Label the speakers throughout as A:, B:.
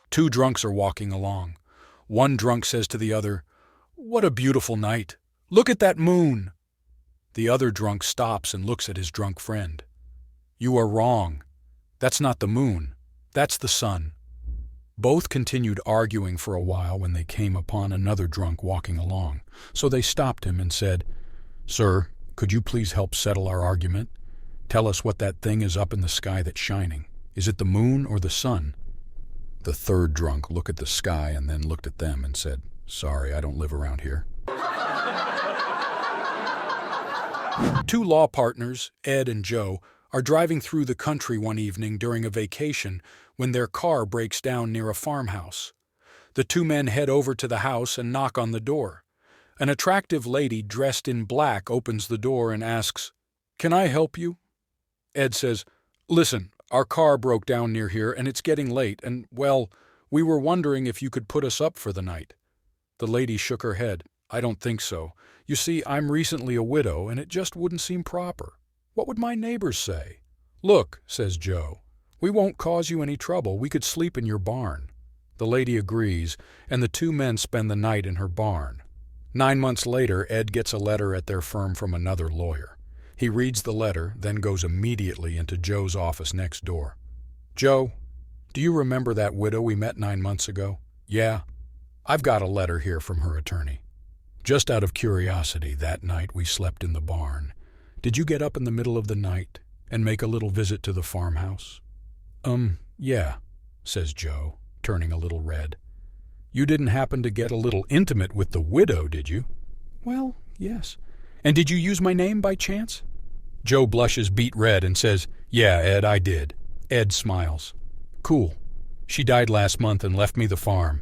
A: Two drunks are walking along. One drunk says to the other, "What a beautiful night! Look at that moon!" The other drunk stops and looks at his drunk friend. "You are wrong. That's not the moon. That's the sun." Both continued arguing for a while when they came upon another drunk walking along. So they stopped him and said, "Sir, could you please help settle our argument? Tell us what that thing is up in the sky that's shining. Is it the moon or the sun?" The third drunk looked at the sky and then looked at them and said, "Sorry, I don't live around here." Two law partners, Ed and Joe, are driving through the country one evening during a vacation when their car breaks down near a farmhouse. The two men head over to the house and knock on the door. An attractive lady dressed in black opens the door and asks, "Can I help you?" Ed says, "Listen, our car broke down near here and it's getting late and, well, we were wondering if you could put us up for the night." The lady shook her head. "I don't think so. You see, I'm recently a widow and it just wouldn't seem proper. What would my neighbors say?" "Look," says Joe, "we won't cause you any trouble. We could sleep in your barn." The lady agrees, and the two men spend the night in her barn. 9 months later, Ed gets a letter at their firm from another lawyer. He reads the letter, then goes immediately into Joe's office next door. "Joe, do you remember that widow we met 9 months ago?" "Yeah. I've got a letter here from her attorney. Just out of curiosity, that night we slept in the barn. Did you get up in the middle of the night and make a little visit to the farmhouse?" Yeah," says Joe, turning a little red. "You didn't happen to get a little intimate with the widow, did you?" "Well, yes." "And did you use my name by chance?" Joe blushes beet red and says, "Yeah, Ed, I did." Ed smiles. "Cool. She died last month and left me the farm."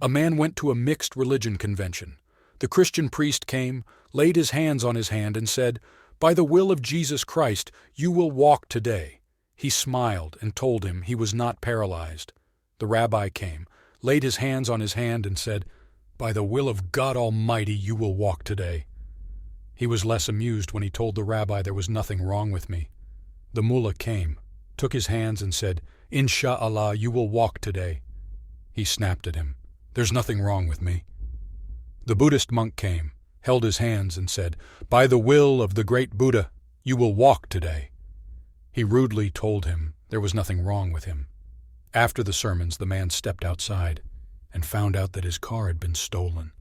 A: A man went to a mixed religion convention. The Christian priest came, laid his hands on his hand and said, "By the will of Jesus Christ, you will walk today." He smiled and told him he was not paralyzed. The rabbi came, laid his hands on his hand and said, "By the will of God Almighty, you will walk today." He was less amused when he told the rabbi there was nothing wrong with me. The mullah came, took his hands and said, "Insha'Allah, you will walk today." He snapped at him, "There's nothing wrong with me." The Buddhist monk came, held his hands and said, "By the will of the great Buddha, you will walk today." He rudely told him there was nothing wrong with him. After the sermons, the man stepped outside and found out that his car had been stolen.